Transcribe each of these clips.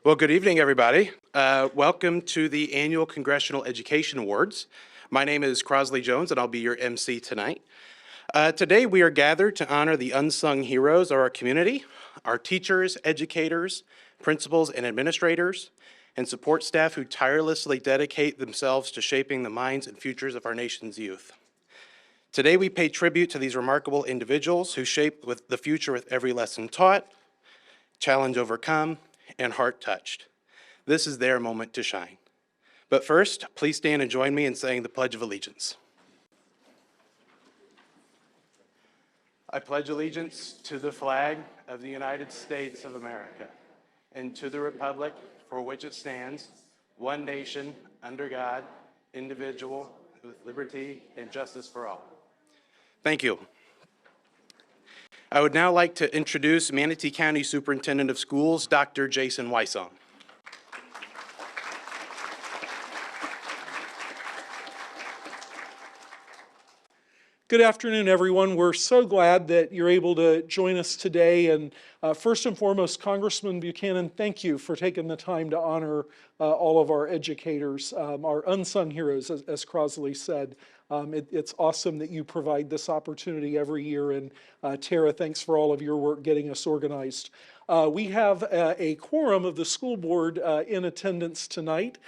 Well, good evening, everybody. Welcome to the annual Congressional Education Awards. My name is Crosley Jones, and I'll be your MC tonight. Today, we are gathered to honor the unsung heroes of our community, our teachers, educators, principals, and administrators, and support staff who tirelessly dedicate themselves to shaping the minds and futures of our nation's youth. Today, we pay tribute to these remarkable individuals who shape the future with every lesson taught, challenge overcome, and heart touched. This is their moment to shine. But first, please stand and join me in saying the Pledge of Allegiance. I pledge allegiance to the flag of the United States of America and to the republic for which it stands, one nation, under God, indivisible, with liberty and justice for all. Thank you. I would now like to introduce Manatee County Superintendent of Schools, Dr. Jason Wysong. Good afternoon, everyone. We're so glad that you're able to join us today. And first and foremost, Congressman Buchanan, thank you for taking the time to honor all of our educators, our unsung heroes, as Crosley said. It's awesome that you provide this opportunity every year. And Tara, thanks for all of your work getting us organized. We have a quorum of the school board in attendance tonight.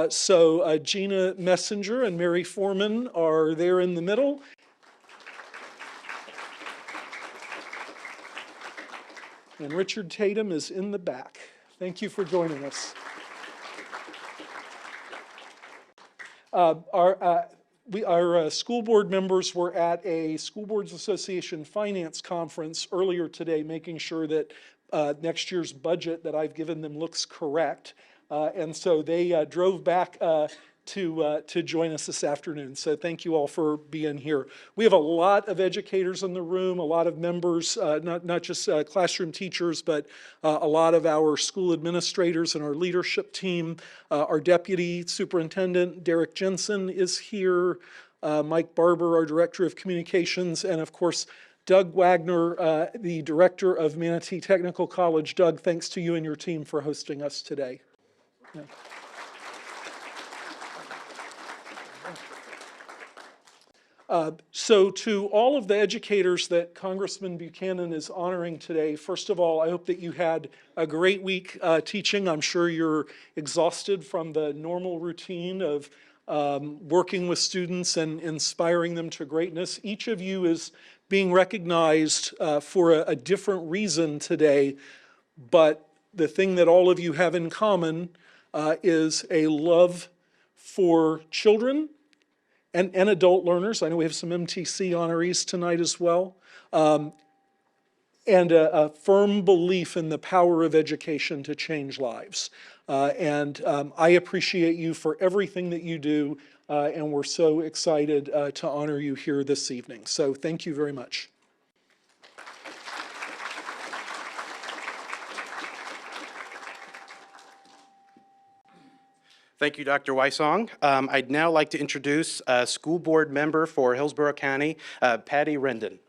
So Gina Messenger and Mary Foreman are there in the middle. And Richard Tatum is in the back. Thank you for joining us. Our school board members were at a School Boards Association Finance Conference earlier today, making sure that next year's budget that I've given them looks correct. And so they drove back to join us this afternoon. So thank you all for being here. We have a lot of educators in the room, a lot of members, not just classroom teachers, but a lot of our school administrators and our leadership team. Our deputy superintendent, Derek Jensen, is here. Mike Barber, our director of communications, and of course, Doug Wagner, the director of Manatee Technical College. Doug, thanks to you and your team for hosting us today. Yeah. So to all of the educators that Congressman Buchanan is honoring today, first of all, I hope that you had a great week teaching. I'm sure you're exhausted from the normal routine of working with students and inspiring them to greatness. Each of you is being recognized for a different reason today, but the thing that all of you have in common is a love for children and adult learners. I know we have some MTC honorees tonight as well. And a firm belief in the power of education to change lives. I appreciate you for everything that you do, and we're so excited to honor you here this evening. So thank you very much. Thank you, Dr. Wysong. I'd now like to introduce a school board member for Hillsborough County, Patty Rendon.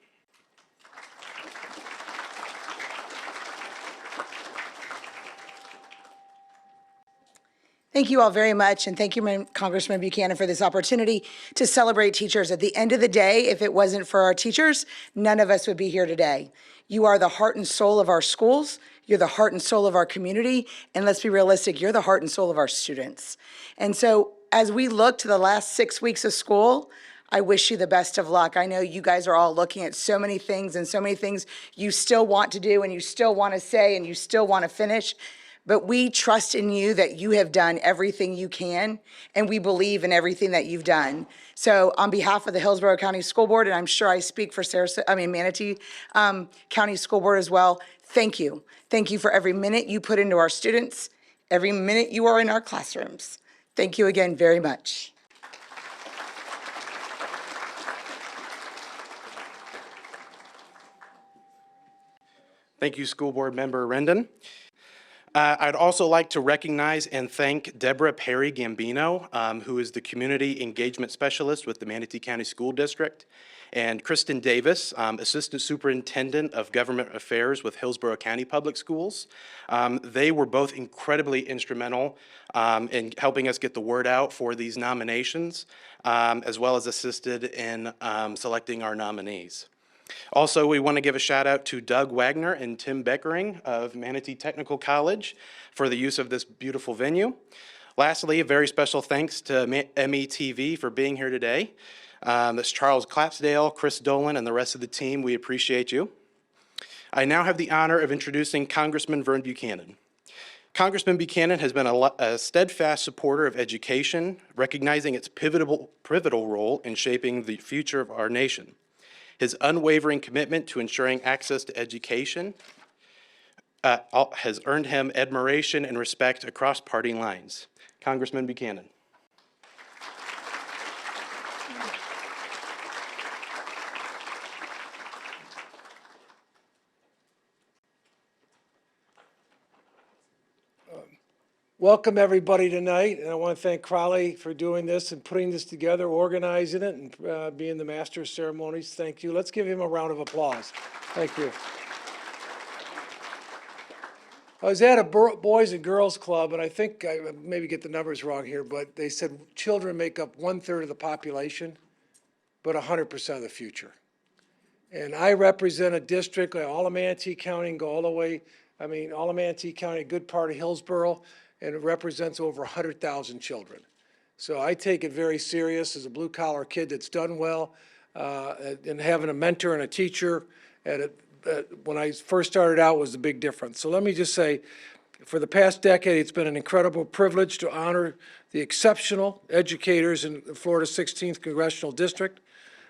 Thank you all very much, and thank you, Congressman Buchanan, for this opportunity to celebrate teachers. At the end of the day, if it wasn't for our teachers, none of us would be here today. You are the heart and soul of our schools. You're the heart and soul of our community. And let's be realistic, you're the heart and soul of our students. And so as we look to the last 6 weeks of school, I wish you the best of luck. I know you guys are all looking at so many things and so many things you still want to do and you still want to say and you still want to finish. But we trust in you that you have done everything you can, and we believe in everything that you've done. So on behalf of the Hillsborough County School Board, and I'm sure I speak for Manatee County School Board as well, thank you. Thank you for every minute you put into our students, every minute you are in our classrooms. Thank you again very much. Thank you, School Board Member Rendon. I'd also like to recognize and thank Deborah Perry Gambino, who is the Community Engagement Specialist with the Manatee County School District, and Kristen Davis, Assistant Superintendent of Government Affairs with Hillsborough County Public Schools. They were both incredibly instrumental in helping us get the word out for these nominations, as well as assisted in selecting our nominees. Also, we want to give a shout out to Doug Wagner and Tim Beckering of Manatee Technical College for the use of this beautiful venue. Lastly, a very special thanks to METV for being here today. That's Charles Clapsdale, Chris Dolan, and the rest of the team. We appreciate you. I now have the honor of introducing Congressman Vern Buchanan. Congressman Buchanan has been a steadfast supporter of education, recognizing its pivotal role in shaping the future of our nation. His unwavering commitment to ensuring access to education has earned him admiration and respect across party lines. Congressman Buchanan. Welcome, everybody, tonight, and I want to thank Crowley for doing this and putting this together, organizing it, and being the master of ceremonies. Thank you. Let's give him a round of applause. Thank you. I was at a Boys and Girls Club, and I think I maybe get the numbers wrong here, but they said children make up 1/3 of the population, but 100% of the future. And I represent a district, like all of Manatee County, and go all the way, all of Manatee County, a good part of Hillsborough, and it represents over 100,000 children. So I take it very serious as a blue-collar kid that's done well, and having a mentor and a teacher when I first started out was a big difference. So let me just say, for the past decade, it's been an incredible privilege to honor the exceptional educators in the Florida 16th Congressional District.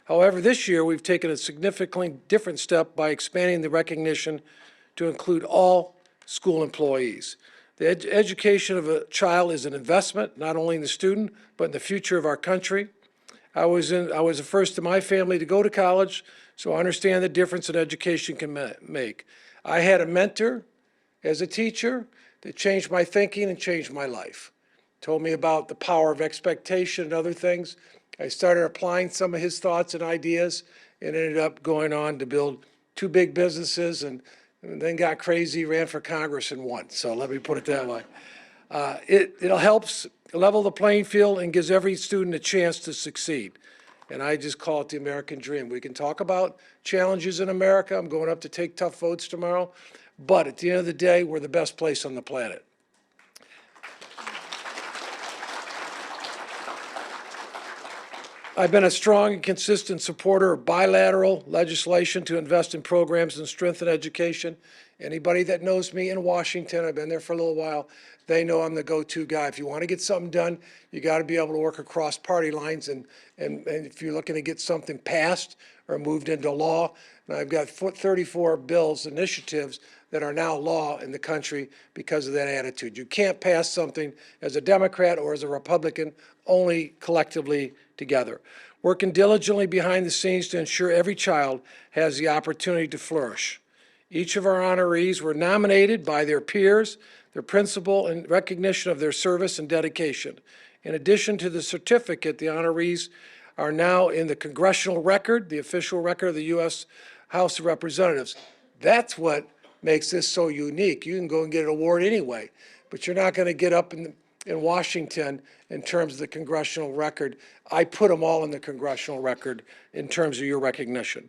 However, this year, we've taken a significantly different step by expanding the recognition to include all school employees. The education of a child is an investment, not only in the student, but in the future of our country. I was the first in my family to go to college, so I understand the difference that education can make. I had a mentor as a teacher that changed my thinking and changed my life. Told me about the power of expectation and other things. I started applying some of his thoughts and ideas and ended up going on to build 2 big businesses and then got crazy, ran for Congress and won. So let me put it that way. It helps level the playing field and gives every student a chance to succeed. And I just call it the American dream. We can talk about challenges in America. I'm going up to take tough votes tomorrow. But at the end of the day, we're the best place on the planet. I've been a strong and consistent supporter of bilateral legislation to invest in programs and strengthen education. Anybody that knows me in Washington, I've been there for a little while, they know I'm the go-to guy. If you want to get something done, you got to be able to work across party lines. And if you're looking to get something passed or moved into law, and I've got 34 bills, initiatives that are now law in the country because of that attitude. You can't pass something as a Democrat or as a Republican, only collectively together. Working diligently behind the scenes to ensure every child has the opportunity to flourish. Each of our honorees were nominated by their peers, their principal, in recognition of their service and dedication. In addition to the certificate, the honorees are now in the Congressional record, the official record of the U.S. House of Representatives. That's what makes this so unique. You can go and get an award anyway, but you're not going to get up in Washington in terms of the Congressional record. I put them all in the Congressional record in terms of your recognition.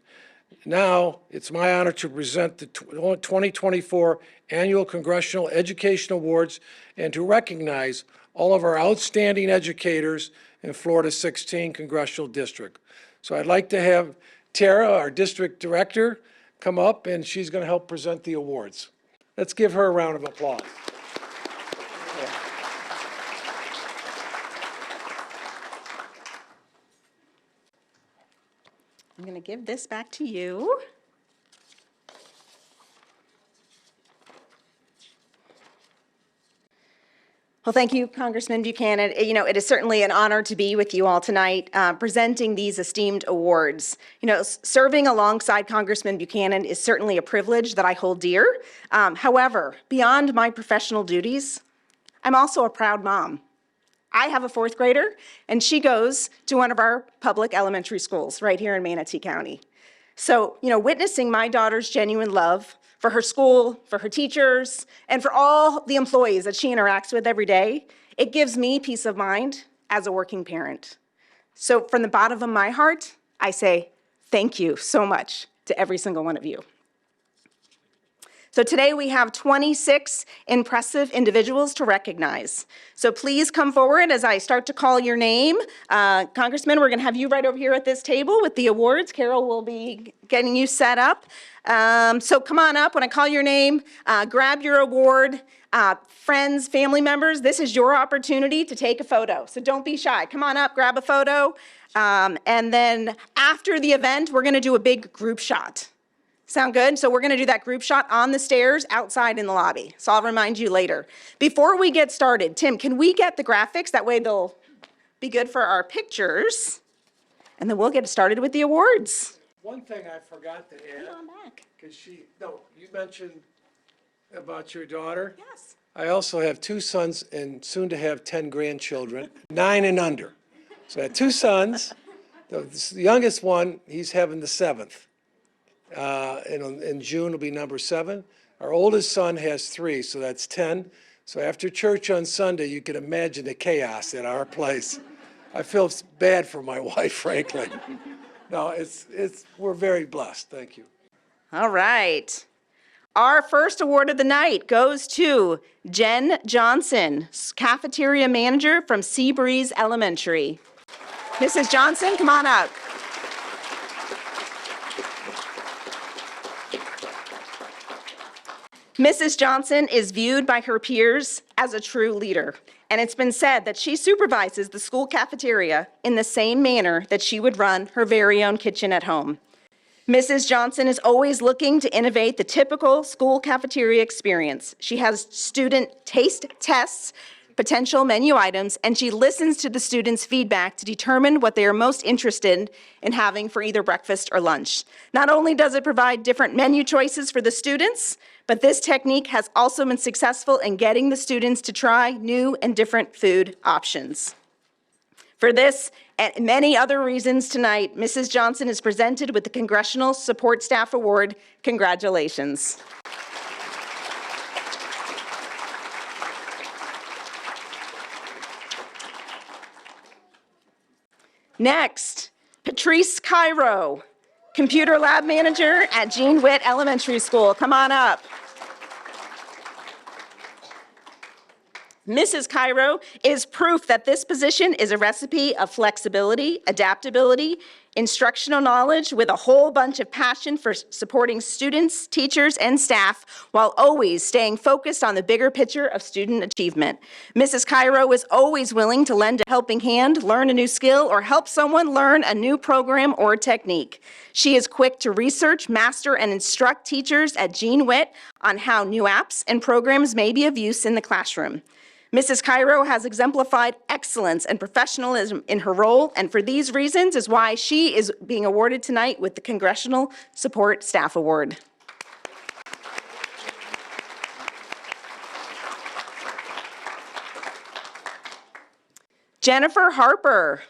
Now, it's my honor to present the 2024 Annual Congressional Education Awards and to recognize all of our outstanding educators in Florida 16 Congressional District. So I'd like to have Tara, our district director, come up, and she's going to help present the awards. Let's give her a round of applause. I'm going to give this back to you. Well, thank you, Congressman Buchanan. It is certainly an honor to be with you all tonight, presenting these esteemed awards. Serving alongside Congressman Buchanan is certainly a privilege that I hold dear. However, beyond my professional duties, I'm also a proud mom. I have a fourth grader, and she goes to one of our public elementary schools right here in Manatee County. So, witnessing my daughter's genuine love for her school, for her teachers, and for all the employees that she interacts with every day, it gives me peace of mind as a working parent. So from the bottom of my heart, I say thank you so much to every single one of you. So today we have 26 impressive individuals to recognize. So please come forward as I start to call your name. Congressman, we're going to have you right over here at this table with the awards. Carol will be getting you set up. So come on up when I call your name. Grab your award. Friends, family members, this is your opportunity to take a photo. So don't be shy. Come on up, grab a photo. And then after the event, we're going to do a big group shot. Sound good? So we're going to do that group shot on the stairs outside in the lobby. So I'll remind you later. Before we get started, Tim, can we get the graphics? That way they'll be good for our pictures. And then we'll get started with the awards. One thing I forgot to add, Come on back. because you mentioned about your daughter. Yes. I also have 2 sons and soon to have 10 grandchildren, 9 and under. So I have 2 sons. The youngest one, he's having the 7th. In June will be number 7. Our oldest son has 3, so that's 10. So after church on Sunday, you can imagine the chaos at our place. I feel bad for my wife, frankly. No, we're very blessed. Thank you. All right. Our first award of the night goes to Jen Johnson, cafeteria manager from Seabreeze Elementary. Mrs. Johnson, come on up. Mrs. Johnson is viewed by her peers as a true leader, and it's been said that she supervises the school cafeteria in the same manner that she would run her very own kitchen at home. Mrs. Johnson is always looking to innovate the typical school cafeteria experience. She has student taste tests, potential menu items, and she listens to the students' feedback to determine what they are most interested in having for either breakfast or lunch. Not only does it provide different menu choices for the students, but this technique has also been successful in getting the students to try new and different food options. For this and many other reasons tonight, Mrs. Johnson is presented with the Congressional Support Staff Award. Congratulations. Next, Patrice Cairo, computer lab manager at Gene Witt Elementary School. Come on up. Mrs. Cairo is proof that this position is a recipe of flexibility, adaptability, instructional knowledge with a whole bunch of passion for supporting students, teachers, and staff while always staying focused on the bigger picture of student achievement. Mrs. Cairo is always willing to lend a helping hand, learn a new skill, or help someone learn a new program or technique. She is quick to research, master, and instruct teachers at Gene Witt on how new apps and programs may be of use in the classroom. Mrs. Cairo has exemplified excellence and professionalism in her role, and for these reasons is why she is being awarded tonight with the Congressional Support Staff Award. Jennifer Harper.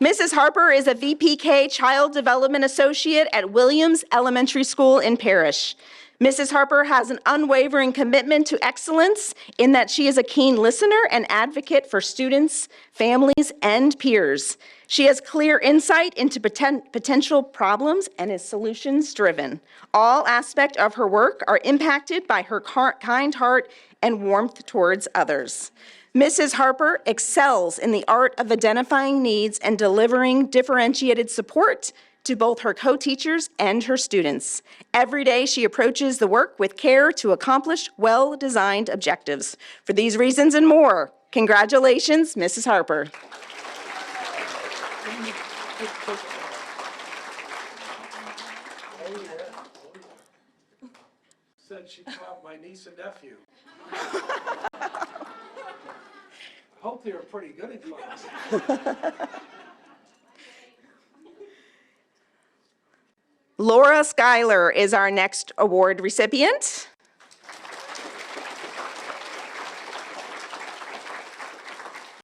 Mrs. Harper is a VPK Child Development Associate at Williams Elementary School in Parrish. Mrs. Harper has an unwavering commitment to excellence in that she is a keen listener and advocate for students, families, and peers. She has clear insight into potential problems and is solutions-driven. All aspects of her work are impacted by her kind heart and warmth towards others. Mrs. Harper excels in the art of identifying needs and delivering differentiated support to both her co-teachers and her students. Every day, she approaches the work with care to accomplish well-designed objectives. For these reasons and more, congratulations, Mrs. Harper. said she taught my niece and nephew. I hope they were pretty good in class. Laura Schuyler is our next award recipient.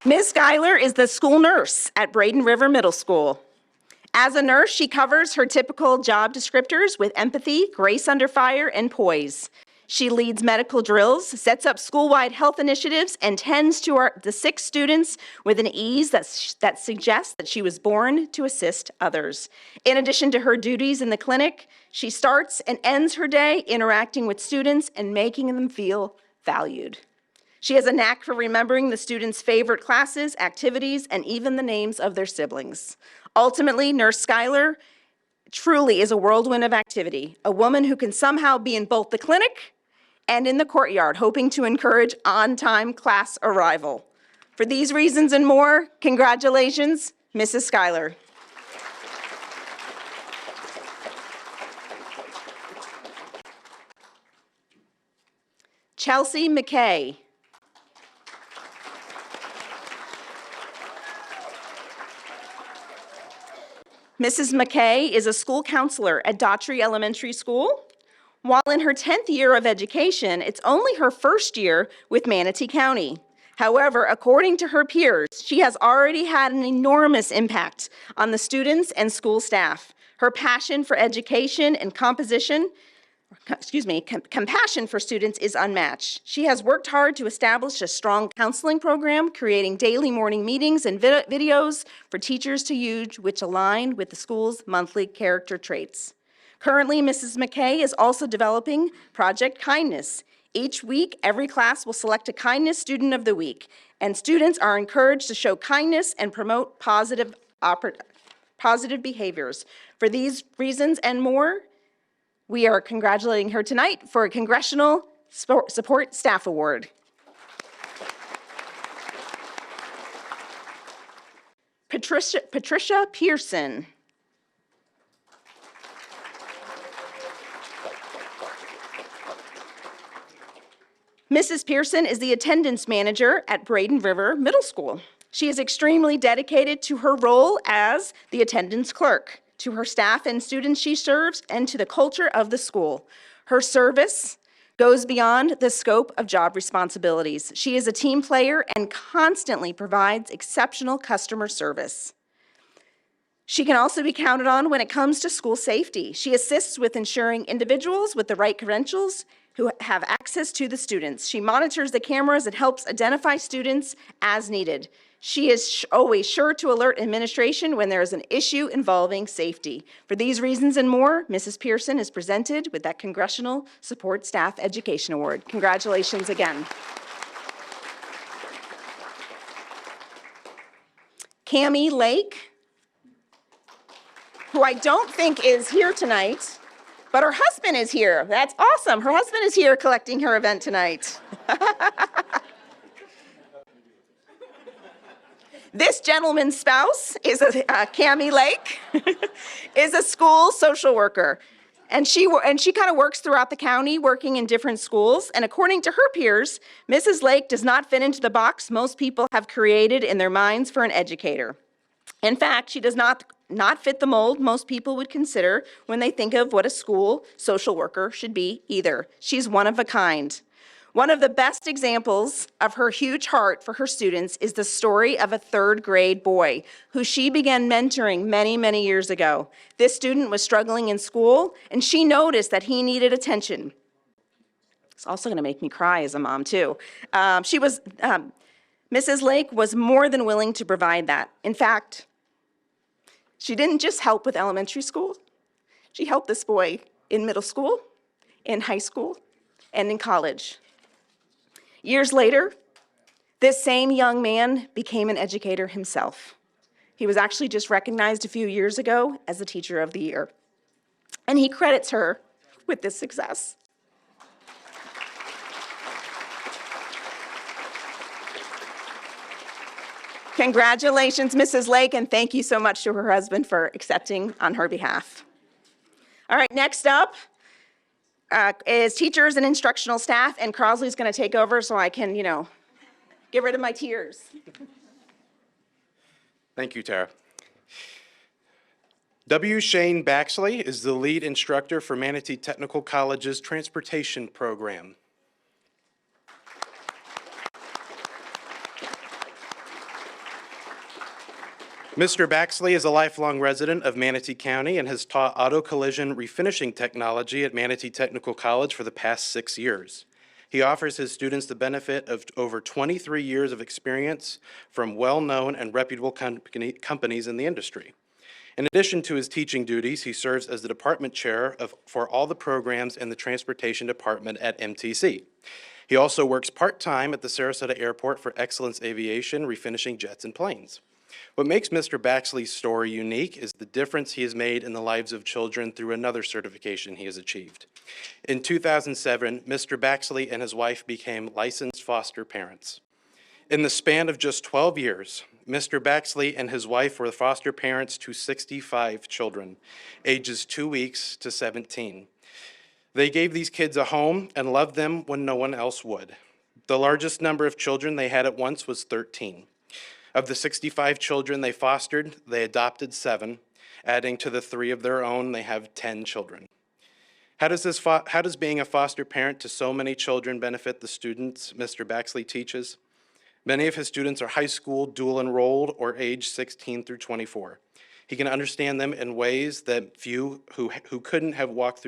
Ms. Schuyler is the school nurse at Braden River Middle School. As a nurse, she covers her typical job descriptors with empathy, grace under fire, and poise. She leads medical drills, sets up school-wide health initiatives, and tends to the sick students with an ease that suggests that she was born to assist others. In addition to her duties in the clinic, she starts and ends her day interacting with students and making them feel valued. She has a knack for remembering the students' favorite classes, activities, and even the names of their siblings. Ultimately, Nurse Schuyler truly is a whirlwind of activity, a woman who can somehow be in both the clinic and in the courtyard, hoping to encourage on-time class arrival. For these reasons and more, congratulations, Mrs. Schuyler. Chelsea McKay. Mrs. McKay is a school counselor at Daughtry Elementary School. While in her 10th year of education, it's only her first year with Manatee County. However, according to her peers, she has already had an enormous impact on the students and school staff. Her passion for education and compassion for students is unmatched. She has worked hard to establish a strong counseling program, creating daily morning meetings and videos for teachers to use, which align with the school's monthly character traits. Currently, Mrs. McKay is also developing Project Kindness. Each week, every class will select a Kindness Student of the Week, and students are encouraged to show kindness and promote positive behaviors. For these reasons and more, we are congratulating her tonight for a Congressional Support Staff Award. Patricia Pearson. Mrs. Pearson is the attendance manager at Braden River Middle School. She is extremely dedicated to her role as the attendance clerk, to her staff and students she serves, and to the culture of the school. Her service goes beyond the scope of job responsibilities. She is a team player and constantly provides exceptional customer service. She can also be counted on when it comes to school safety. She assists with ensuring individuals with the right credentials who have access to the students. She monitors the cameras and helps identify students as needed. She is always sure to alert administration when there is an issue involving safety. For these reasons and more, Mrs. Pearson is presented with that Congressional Support Staff Education Award. Congratulations again. Cammie Lake, who I don't think is here tonight, but her husband is here. That's awesome. Her husband is here collecting her event tonight. This gentleman's spouse is Cammie Lake, is a school social worker. And she kind of works throughout the county, working in different schools. And according to her peers, Mrs. Lake does not fit into the box most people have created in their minds for an educator. In fact, she does not fit the mold most people would consider when they think of what a school social worker should be either. She's one of a kind. One of the best examples of her huge heart for her students is the story of a third grade boy who she began mentoring many, many years ago. This student was struggling in school, and she noticed that he needed attention. It's also gonna make me cry as a mom too. Mrs. Lake was more than willing to provide that. In fact, she didn't just help with elementary school. She helped this boy in middle school, in high school, and in college. Years later, this same young man became an educator himself. He was actually just recognized a few years ago as the Teacher of the Year. And he credits her with this success. Congratulations, Mrs. Lake, and thank you so much to her husband for accepting on her behalf. All right, next up, is teachers and instructional staff, and Crosley's going to take over so I can, get rid of my tears. Thank you, Tara. W. Shane Baxley is the lead instructor for Manatee Technical College's transportation program. Mr. Baxley is a lifelong resident of Manatee County and has taught auto collision refinishing technology at Manatee Technical College for the past 6 years. He offers his students the benefit of over 23 years of experience from well-known and reputable companies in the industry. In addition to his teaching duties, he serves as the department chair for all the programs in the transportation department at MTC. He also works part-time at the Sarasota Airport for Excellence Aviation, refinishing jets and planes. What makes Mr. Baxley's story unique is the difference he has made in the lives of children through another certification he has achieved. In 2007, Mr. Baxley and his wife became licensed foster parents. In the span of just 12 years, Mr. Baxley and his wife were foster parents to 65 children, ages 2 weeks to 17. They gave these kids a home and loved them when no one else would. The largest number of children they had at once was 13. Of the 65 children they fostered, they adopted 7. Adding to the 3 of their own, they have 10 children. How does being a foster parent to so many children benefit the students Mr. Baxley teaches? Many of his students are high school, dual enrolled, or age 16 through 24. He can understand them in ways that few who couldn't have walked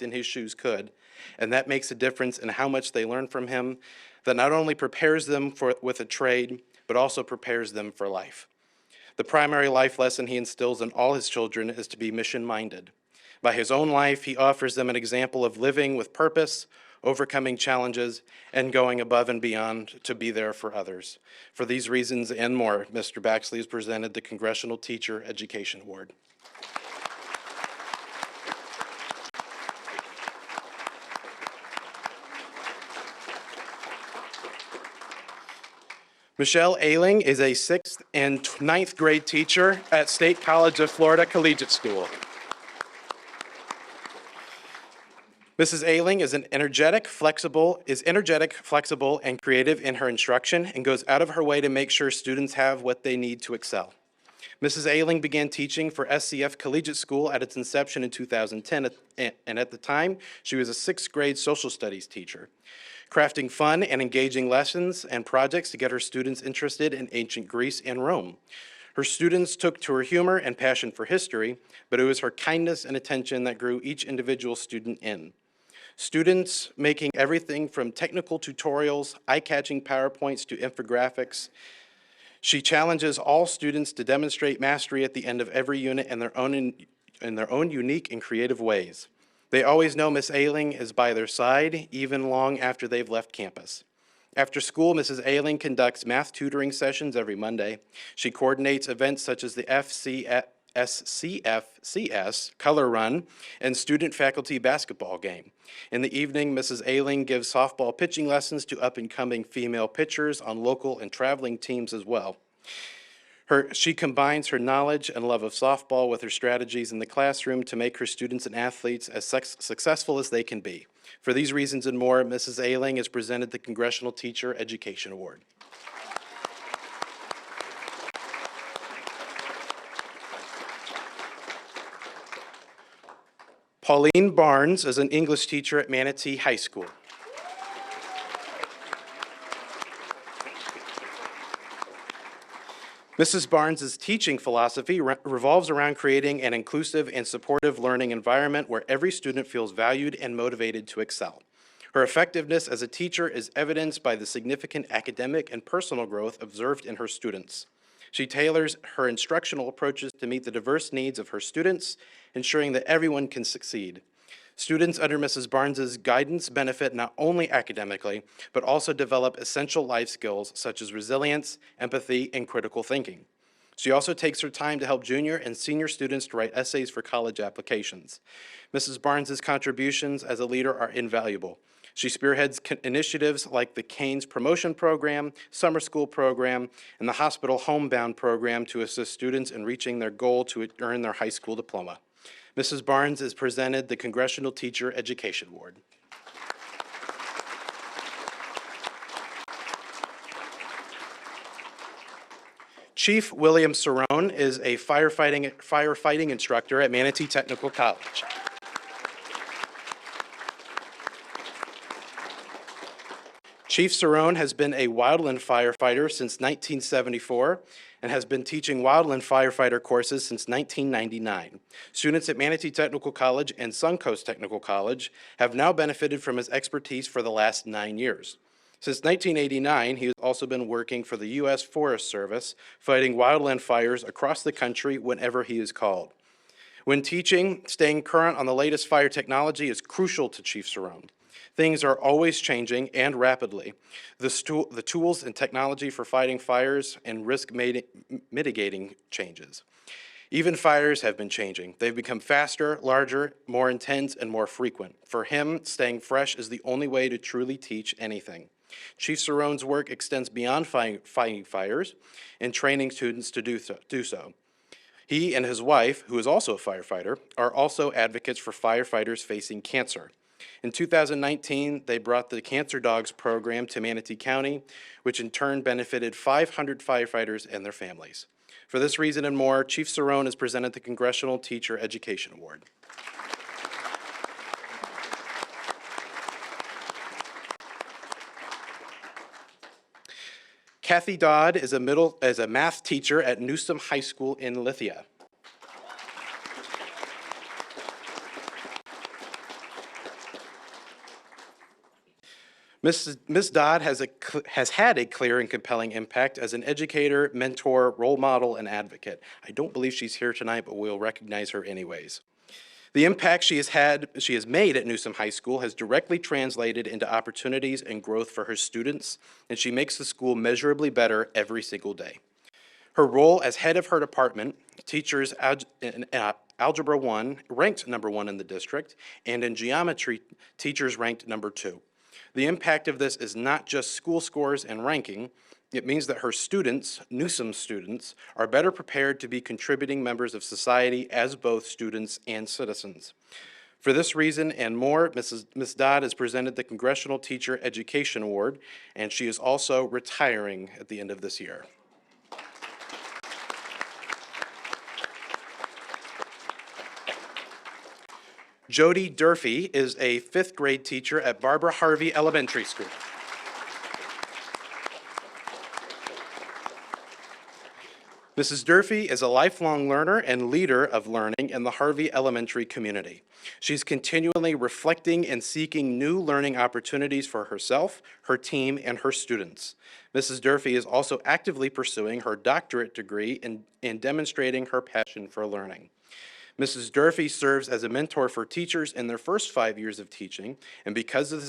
in his shoes could, and that makes a difference in how much they learn from him, that not only prepares them with a trade, but also prepares them for life. The primary life lesson he instills in all his children is to be mission-minded. By his own life, he offers them an example of living with purpose, overcoming challenges, and going above and beyond to be there for others. For these reasons and more, Mr. Baxley has presented the Congressional Teacher Education Award. Michelle Ailing is a 6th and 9th grade teacher at State College of Florida Collegiate School. Mrs. Ailing is energetic, flexible, and creative in her instruction and goes out of her way to make sure students have what they need to excel. Mrs. Ailing began teaching for SCF Collegiate School at its inception in 2010, and at the time, she was a 6th grade social studies teacher, crafting fun and engaging lessons and projects to get her students interested in ancient Greece and Rome. Her students took to her humor and passion for history, but it was her kindness and attention that grew each individual student in. Students making everything from technical tutorials, eye-catching PowerPoints to infographics. She challenges all students to demonstrate mastery at the end of every unit in their own unique and creative ways. They always know Miss Ailing is by their side, even long after they've left campus. After school, Mrs. Ailing conducts math tutoring sessions every Monday. She coordinates events such as the SCFCS Color Run and student-faculty basketball game. In the evening, Mrs. Ailing gives softball pitching lessons to up-and-coming female pitchers on local and traveling teams as well. She combines her knowledge and love of softball with her strategies in the classroom to make her students and athletes as successful as they can be. For these reasons and more, Mrs. Ailing has presented the Congressional Teacher Education Award. Pauline Barnes is an English teacher at Manatee High School. Mrs. Barnes' teaching philosophy revolves around creating an inclusive and supportive learning environment where every student feels valued and motivated to excel. Her effectiveness as a teacher is evidenced by the significant academic and personal growth observed in her students. She tailors her instructional approaches to meet the diverse needs of her students, ensuring that everyone can succeed. Students under Mrs. Barnes' guidance benefit not only academically, but also develop essential life skills such as resilience, empathy, and critical thinking. She also takes her time to help junior and senior students to write essays for college applications. Mrs. Barnes' contributions as a leader are invaluable. She spearheads initiatives like the Canes Promotion Program, Summer School Program, and the Hospital Homebound Program to assist students in reaching their goal to earn their high school diploma. Mrs. Barnes is presented the Congressional Teacher Education Award. Chief William Cerrone is a firefighting instructor at Manatee Technical College. Chief Cerrone has been a wildland firefighter since 1974 and has been teaching wildland firefighter courses since 1999. Students at Manatee Technical College and Suncoast Technical College have now benefited from his expertise for the last 9 years. Since 1989, he has also been working for the U.S. Forest Service, fighting wildland fires across the country whenever he is called. When teaching, staying current on the latest fire technology is crucial to Chief Cerrone. Things are always changing and rapidly. The tools and technology for fighting fires and risk mitigating changes. Even fires have been changing. They've become faster, larger, more intense, and more frequent. For him, staying fresh is the only way to truly teach anything. Chief Cerrone's work extends beyond fighting fires and training students to do so. He and his wife, who is also a firefighter, are also advocates for firefighters facing cancer. In 2019, they brought the Cancer Dogs program to Manatee County, which in turn benefited 500 firefighters and their families. For this reason and more, Chief Cerrone is presented the Congressional Teacher Education Award. Kathy Dodd is a math teacher at Newsom High School in Lithia. Ms. Dodd has had a clear and compelling impact as an educator, mentor, role model, and advocate. I don't believe she's here tonight, but we'll recognize her anyways. The impact she has made at Newsom High School has directly translated into opportunities and growth for her students, and she makes the school measurably better every single day. Her role as head of her department, teachers in Algebra 1 ranked #1 in the district, and in geometry, teachers ranked #2. The impact of this is not just school scores and ranking. It means that her students, Newsom students, are better prepared to be contributing members of society as both students and citizens. For this reason and more, Ms. Dodd is presented the Congressional Teacher Education Award, and she is also retiring at the end of this year. Jody Durfee is a 5th grade teacher at Barbara Harvey Elementary School. Mrs. Durfee is a lifelong learner and leader of learning in the Harvey Elementary community. She's continually reflecting and seeking new learning opportunities for herself, her team, and her students. Mrs. Durfee is also actively pursuing her doctorate degree and demonstrating her passion for learning. Mrs. Durfee serves as a mentor for teachers in their first 5 years of teaching, and because of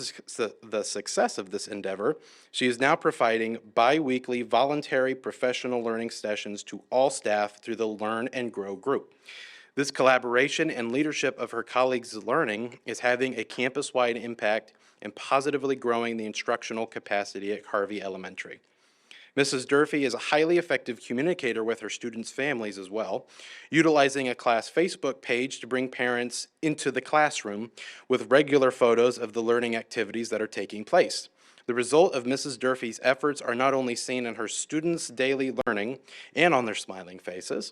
the success of this endeavor, she is now providing bi-weekly voluntary professional learning sessions to all staff through the Learn and Grow group. This collaboration and leadership of her colleagues' learning is having a campus-wide impact and positively growing the instructional capacity at Harvey Elementary. Mrs. Durfee is a highly effective communicator with her students' families as well, utilizing a class Facebook page to bring parents into the classroom with regular photos of the learning activities that are taking place. The result of Mrs. Durfee's efforts are not only seen in her students' daily learning and on their smiling faces,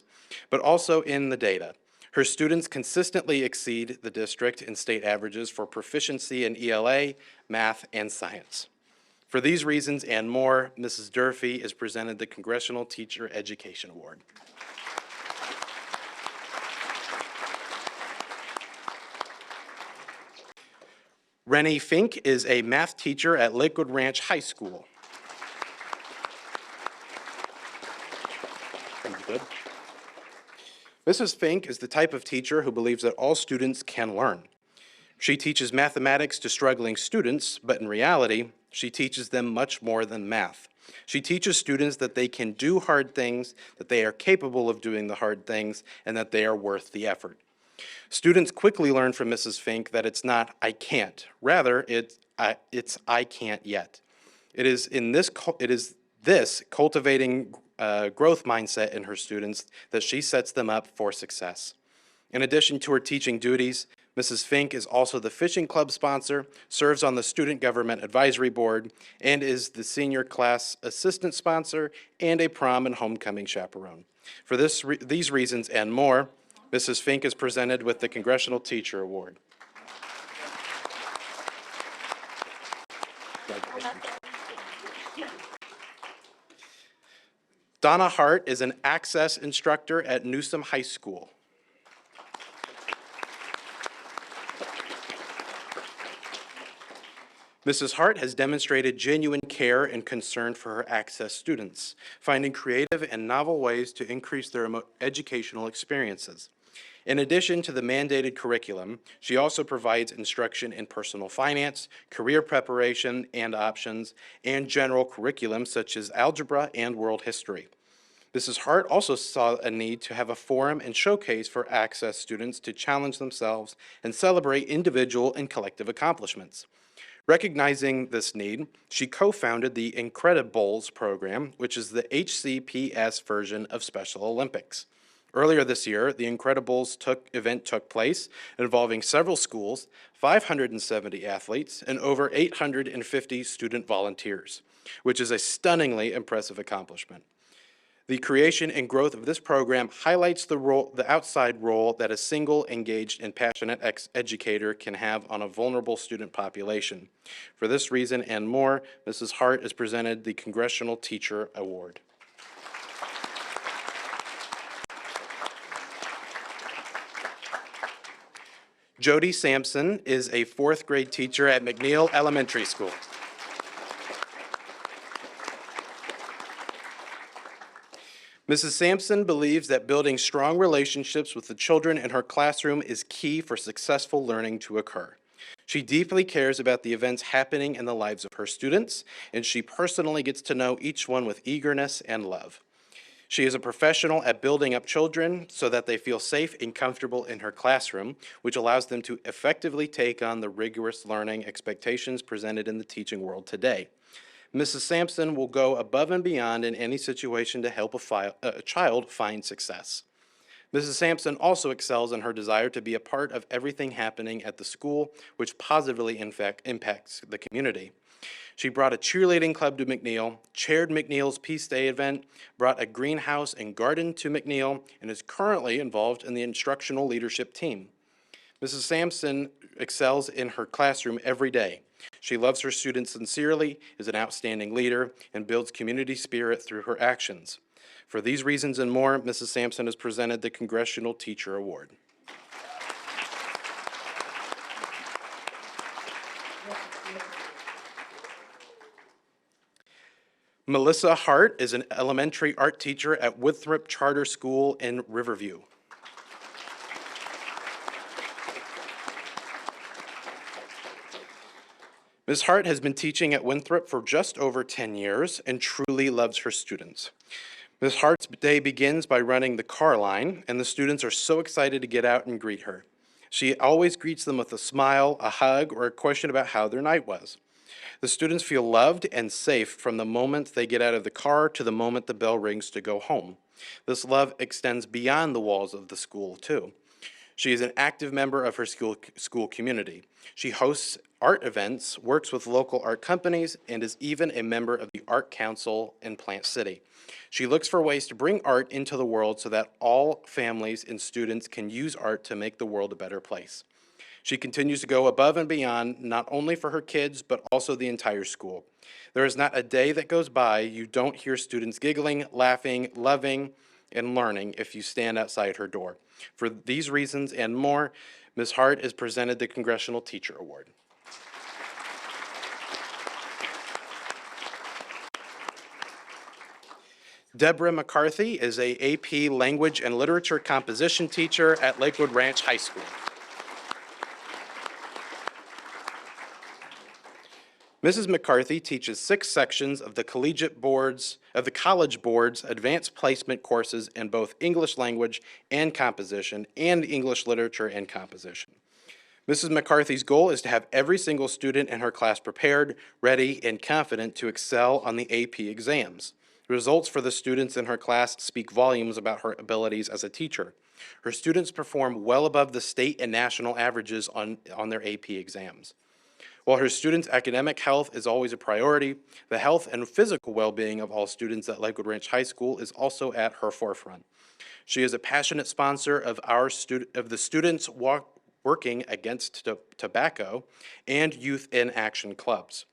but also in the data. Her students consistently exceed the district and state averages for proficiency in ELA, math, and science. For these reasons and more, Mrs. Durfee is presented the Congressional Teacher Education Award. Rennie Fink is a math teacher at Lakewood Ranch High School. Good. Mrs. Fink is the type of teacher who believes that all students can learn. She teaches mathematics to struggling students, but in reality, she teaches them much more than math. She teaches students that they can do hard things, that they are capable of doing the hard things, and that they are worth the effort. Students quickly learn from Mrs. Fink that it's not "I can't." Rather, it's "I can't yet." It is this cultivating growth mindset in her students that she sets them up for success. In addition to her teaching duties, Mrs. Fink is also the fishing club sponsor, serves on the Student Government Advisory Board, and is the senior class assistant sponsor and a prom and homecoming chaperone. For these reasons and more, Mrs. Fink is presented with the Congressional Teacher Award. Donna Hart is an access instructor at Newsom High School. Mrs. Hart has demonstrated genuine care and concern for her access students, finding creative and novel ways to increase their educational experiences. In addition to the mandated curriculum, she also provides instruction in personal finance, career preparation and options, and general curriculum such as algebra and world history. Mrs. Hart also saw a need to have a forum and showcase for access students to challenge themselves and celebrate individual and collective accomplishments. Recognizing this need, she co-founded the Incredibles program, which is the HCPS version of Special Olympics. Earlier this year, the Incredibles event took place, involving several schools, 570 athletes, and over 850 student volunteers, which is a stunningly impressive accomplishment. The creation and growth of this program highlights the outside role that a single, engaged, and passionate educator can have on a vulnerable student population. For this reason and more, Mrs. Hart is presented the Congressional Teacher Award. Jody Sampson is a fourth grade teacher at McNeil Elementary School. Mrs. Sampson believes that building strong relationships with the children in her classroom is key for successful learning to occur. She deeply cares about the events happening in the lives of her students, and she personally gets to know each one with eagerness and love. She is a professional at building up children so that they feel safe and comfortable in her classroom, which allows them to effectively take on the rigorous learning expectations presented in the teaching world today. Mrs. Sampson will go above and beyond in any situation to help a child find success. Mrs. Sampson also excels in her desire to be a part of everything happening at the school, which positively impacts the community. She brought a cheerleading club to McNeil, chaired McNeil's Peace Day event, brought a greenhouse and garden to McNeil, and is currently involved in the instructional leadership team. Mrs. Sampson excels in her classroom every day. She loves her students sincerely, is an outstanding leader, and builds community spirit through her actions. For these reasons and more, Mrs. Sampson is presented the Congressional Teacher Award. Melissa Hart is an elementary art teacher at Winthrop Charter School in Riverview. Ms. Hart has been teaching at Winthrop for just over 10 years and truly loves her students. Ms. Hart's day begins by running the car line, and the students are so excited to get out and greet her. She always greets them with a smile, a hug, or a question about how their night was. The students feel loved and safe from the moment they get out of the car to the moment the bell rings to go home. This love extends beyond the walls of the school, too. She is an active member of her school community. She hosts art events, works with local art companies, and is even a member of the Art Council in Plant City. She looks for ways to bring art into the world so that all families and students can use art to make the world a better place. She continues to go above and beyond, not only for her kids, but also the entire school. There is not a day that goes by you don't hear students giggling, laughing, loving, and learning if you stand outside her door. For these reasons and more, Ms. Hart is presented the Congressional Teacher Award. Deborah McCarthy is a AP Language and Literature Composition teacher at Lakewood Ranch High School. Mrs. McCarthy teaches 6 sections of the College Board's advanced placement courses in both English language and composition and English literature and composition. Mrs. McCarthy's goal is to have every single student in her class prepared, ready, and confident to excel on the AP exams. The results for the students in her class speak volumes about her abilities as a teacher. Her students perform well above the state and national averages on their AP exams. While her students' academic health is always a priority, the health and physical well-being of all students at Lakewood Ranch High School is also at her forefront. She is a passionate sponsor of the students working against tobacco and Youth in Action clubs.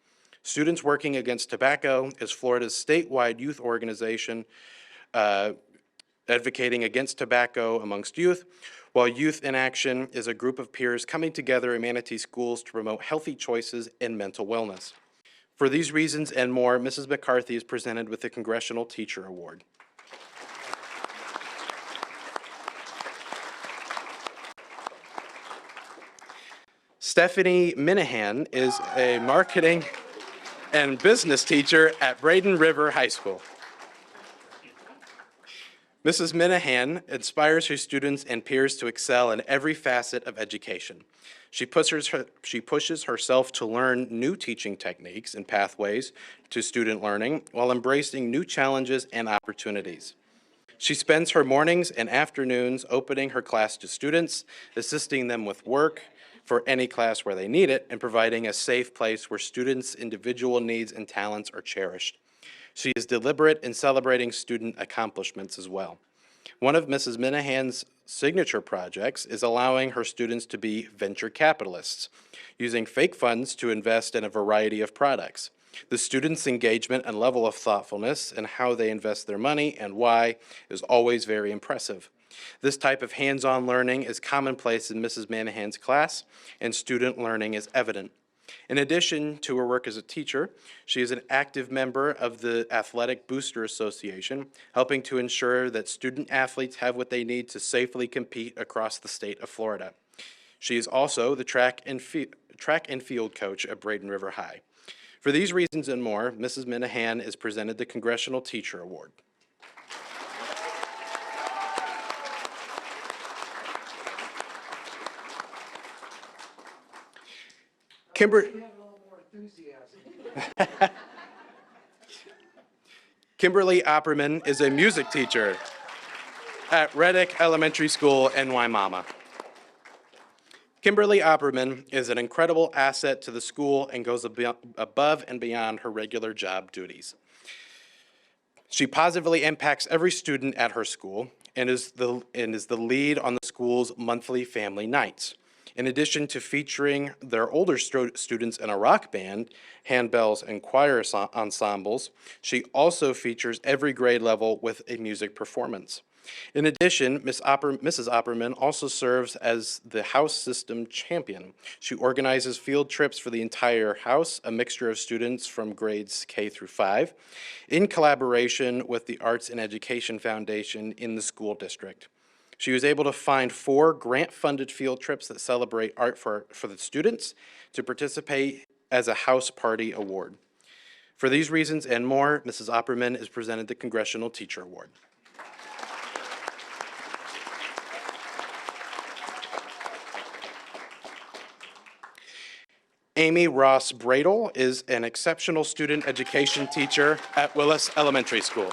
Students Working Against Tobacco is Florida's statewide youth organization advocating against tobacco amongst youth, while Youth in Action is a group of peers coming together in Manatee schools to promote healthy choices in mental wellness. For these reasons and more, Mrs. McCarthy is presented with the Congressional Teacher Award. Stephanie Minahan is a marketing and business teacher at Braden River High School. Mrs. Minahan inspires her students and peers to excel in every facet of education. She pushes herself to learn new teaching techniques and pathways to student learning while embracing new challenges and opportunities. She spends her mornings and afternoons opening her class to students, assisting them with work for any class where they need it, and providing a safe place where students' individual needs and talents are cherished. She is deliberate in celebrating student accomplishments as well. One of Mrs. Minahan's signature projects is allowing her students to be venture capitalists, using fake funds to invest in a variety of products. The students' engagement and level of thoughtfulness in how they invest their money and why is always very impressive. This type of hands-on learning is commonplace in Mrs. Minahan's class, and student learning is evident. In addition to her work as a teacher, she is an active member of the Athletic Booster Association, helping to ensure that student athletes have what they need to safely compete across the state of Florida. She is also the track and field coach at Braden River High. For these reasons and more, Mrs. Minahan is presented the Congressional Teacher Award. Kimberly Opperman is a music teacher at Reddick Elementary School in Waimama. Kimberly Opperman is an incredible asset to the school and goes above and beyond her regular job duties. She positively impacts every student at her school and is the lead on the school's monthly family nights. In addition to featuring their older students in a rock band, handbells, and choir ensembles, she also features every grade level with a music performance. In addition, Mrs. Opperman also serves as the house system champion. She organizes field trips for the entire house, a mixture of students from grades K through 5, in collaboration with the Arts and Education Foundation in the school district. She was able to find 4 grant-funded field trips that celebrate art for the students to participate as a house party award. For these reasons and more, Mrs. Opperman is presented the Congressional Teacher Award. Amy Ross Bradle is an exceptional student education teacher at Willis Elementary School.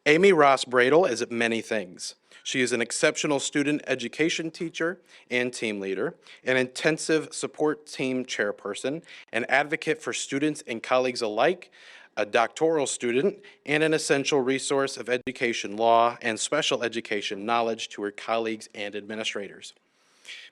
Amy Ross Bradle is many things. She is an exceptional student education teacher and team leader, an intensive support team chairperson, an advocate for students and colleagues alike, a doctoral student, and an essential resource of education law and special education knowledge to her colleagues and administrators.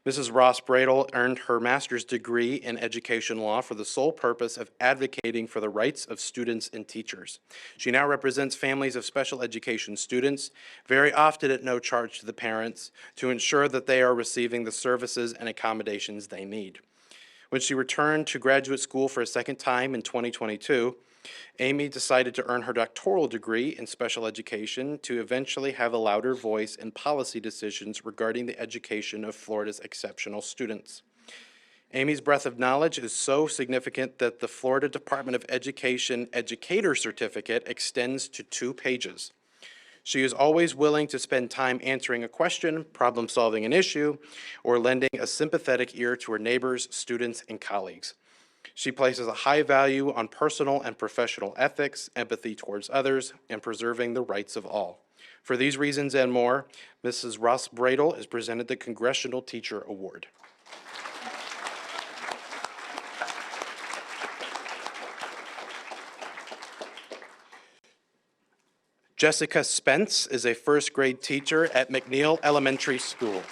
Mrs. Ross Bradle earned her master's degree in education law for the sole purpose of advocating for the rights of students and teachers. She now represents families of special education students, very often at no charge to the parents, to ensure that they are receiving the services and accommodations they need. When she returned to graduate school for a second time in 2022, Amy decided to earn her doctoral degree in special education to eventually have a louder voice in policy decisions regarding the education of Florida's exceptional students. Amy's breadth of knowledge is so significant that the Florida Department of Education Educator Certificate extends to 2 pages. She is always willing to spend time answering a question, problem-solving an issue, or lending a sympathetic ear to her neighbors, students, and colleagues. She places a high value on personal and professional ethics, empathy towards others, and preserving the rights of all. For these reasons and more, Mrs. Ross Bradel is presented the Congressional Teacher Award. Jessica Spence is a first grade teacher at McNeil Elementary School.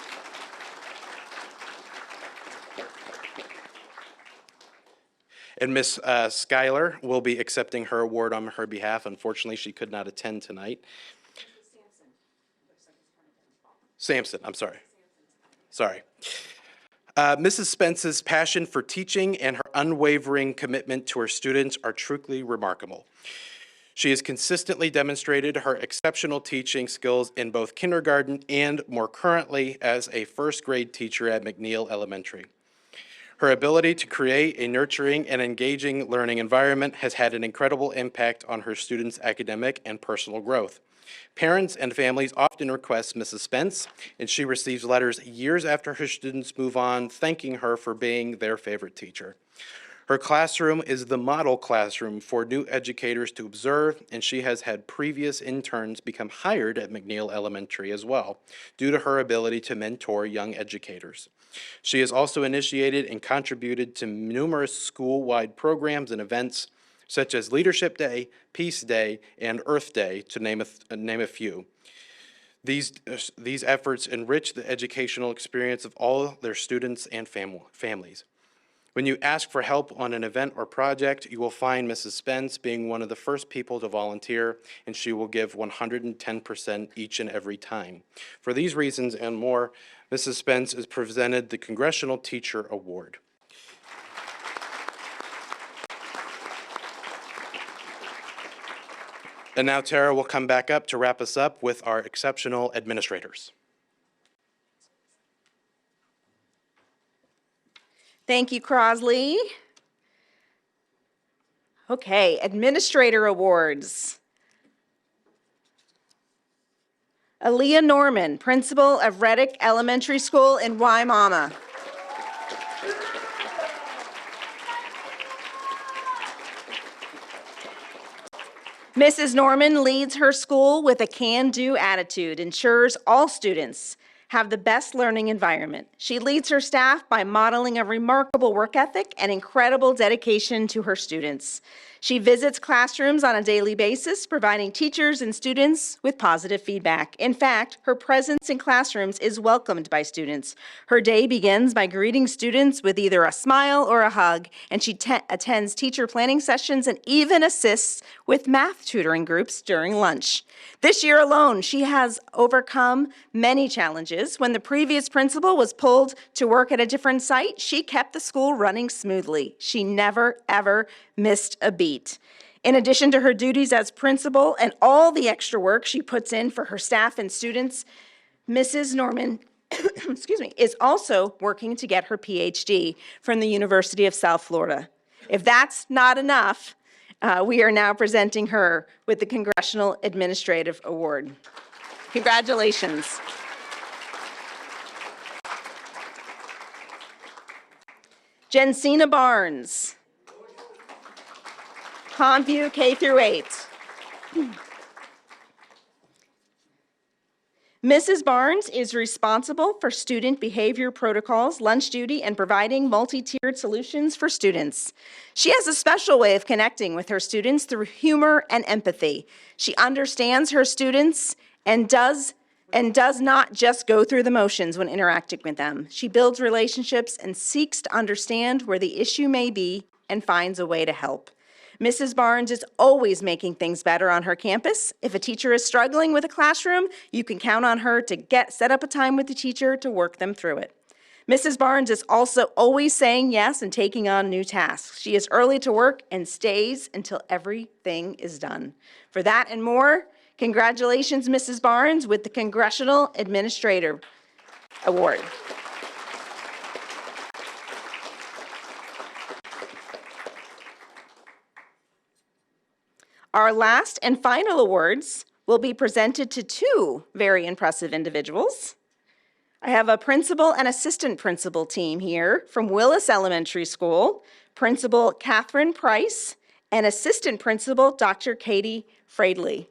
And Miss Schuyler will be accepting her award on her behalf. Unfortunately, she could not attend tonight. Sampson, I'm sorry. Sorry. Mrs. Spence's passion for teaching and her unwavering commitment to her students are truly remarkable. She has consistently demonstrated her exceptional teaching skills in both kindergarten and, more currently, as a first grade teacher at McNeil Elementary. Her ability to create a nurturing and engaging learning environment has had an incredible impact on her students' academic and personal growth. Parents and families often request Mrs. Spence, and she receives letters years after her students move on thanking her for being their favorite teacher. Her classroom is the model classroom for new educators to observe, and she has had previous interns become hired at McNeil Elementary as well, due to her ability to mentor young educators. She has also initiated and contributed to numerous school-wide programs and events, such as Leadership Day, Peace Day, and Earth Day, to name a few. These efforts enrich the educational experience of all their students and families. When you ask for help on an event or project, you will find Mrs. Spence being one of the first people to volunteer, and she will give 110% each and every time. For these reasons and more, Mrs. Spence is presented the Congressional Teacher Award. And now Tara will come back up to wrap us up with our exceptional administrators. Thank you, Crosley. Okay, Administrator Awards. Aaliyah Norman, Principal of Reddick Elementary School in Waimama. Mrs. Norman leads her school with a can-do attitude, ensures all students have the best learning environment. She leads her staff by modeling a remarkable work ethic and incredible dedication to her students. She visits classrooms on a daily basis, providing teachers and students with positive feedback. In fact, her presence in classrooms is welcomed by students. Her day begins by greeting students with either a smile or a hug, and she attends teacher planning sessions and even assists with math tutoring groups during lunch. This year alone, she has overcome many challenges. When the previous principal was pulled to work at a different site, she kept the school running smoothly. She never, ever missed a beat. In addition to her duties as principal and all the extra work she puts in for her staff and students, Mrs. Norman is also working to get her PhD from the University of South Florida. If that's not enough, we are now presenting her with the Congressional Administrative Award. Congratulations. Jensina Barnes, Pondview K through 8. Mrs. Barnes is responsible for student behavior protocols, lunch duty, and providing multi-tiered solutions for students. She has a special way of connecting with her students through humor and empathy. She understands her students and does not just go through the motions when interacting with them. She builds relationships and seeks to understand where the issue may be and finds a way to help. Mrs. Barnes is always making things better on her campus. If a teacher is struggling with a classroom, you can count on her to set up a time with the teacher to work them through it. Mrs. Barnes is also always saying yes and taking on new tasks. She is early to work and stays until everything is done. For that and more, congratulations, Mrs. Barnes, with the Congressional Administrator Award. Our last and final awards will be presented to two very impressive individuals. I have a principal and assistant principal team here from Willis Elementary School, Principal Catherine Price and Assistant Principal Dr. Katie Freidley.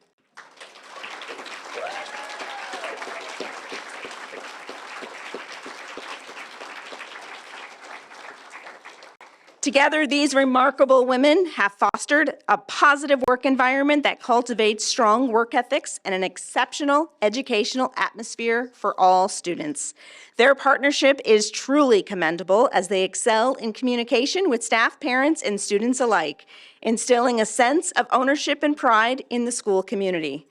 Together, these remarkable women have fostered a positive work environment that cultivates strong work ethics and an exceptional educational atmosphere for all students. Their partnership is truly commendable as they excel in communication with staff, parents, and students alike, instilling a sense of ownership and pride in the school community.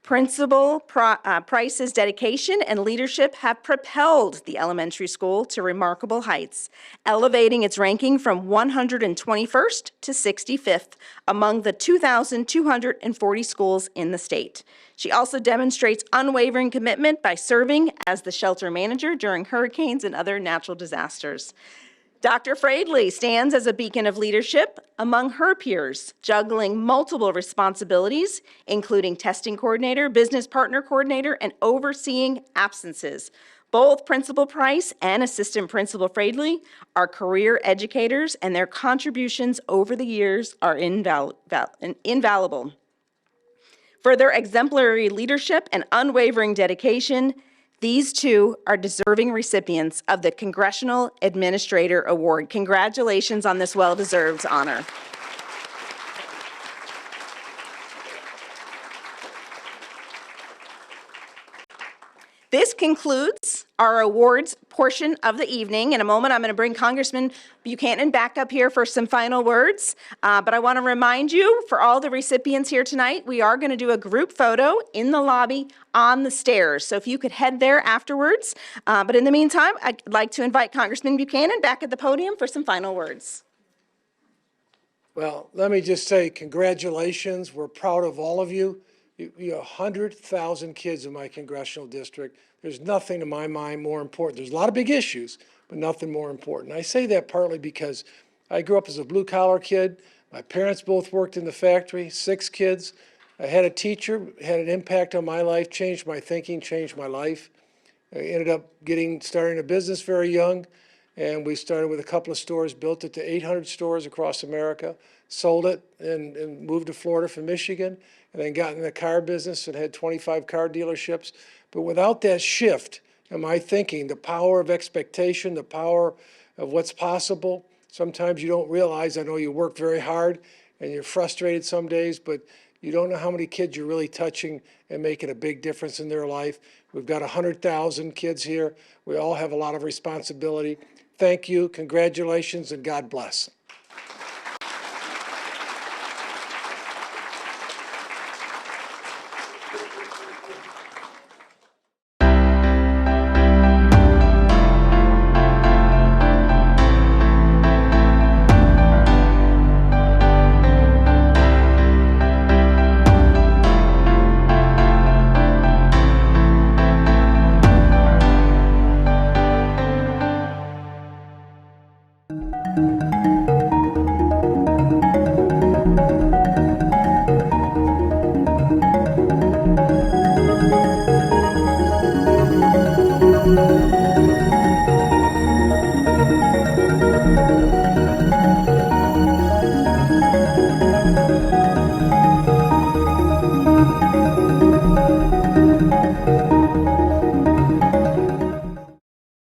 Principal Price's dedication and leadership have propelled the elementary school to remarkable heights, elevating its ranking from 121st to 65th among the 2,240 schools in the state. She also demonstrates unwavering commitment by serving as the shelter manager during hurricanes and other natural disasters. Dr. Freidley stands as a beacon of leadership among her peers, juggling multiple responsibilities, including testing coordinator, business partner coordinator, and overseeing absences. Both Principal Price and Assistant Principal Freidley are career educators, and their contributions over the years are invaluable. For their exemplary leadership and unwavering dedication, these two are deserving recipients of the Congressional Administrator Award. Congratulations on this well-deserved honor. This concludes our awards portion of the evening. In a moment, I'm going to bring Congressman Buchanan back up here for some final words. But I want to remind you, for all the recipients here tonight, we are going to do a group photo in the lobby on the stairs. So if you could head there afterwards. But in the meantime, I'd like to invite Congressman Buchanan back at the podium for some final words. Well, let me just say congratulations. We're proud of all of you. You 100,000 kids in my congressional district. There's nothing in my mind more important. There's a lot of big issues, but nothing more important. I say that partly because I grew up as a blue-collar kid. My parents both worked in the factory, 6 kids. I had a teacher, had an impact on my life, changed my thinking, changed my life. I ended up starting a business very young, and we started with a couple of stores, built it to 800 stores across America, sold it, and moved to Florida from Michigan, and then got in the car business and had 25 car dealerships. But without that shift in my thinking, the power of expectation, the power of what's possible, sometimes you don't realize. I know you work very hard and you're frustrated some days, but you don't know how many kids you're really touching and making a big difference in their life. We've got 100,000 kids here. We all have a lot of responsibility. Thank you, congratulations, and God bless.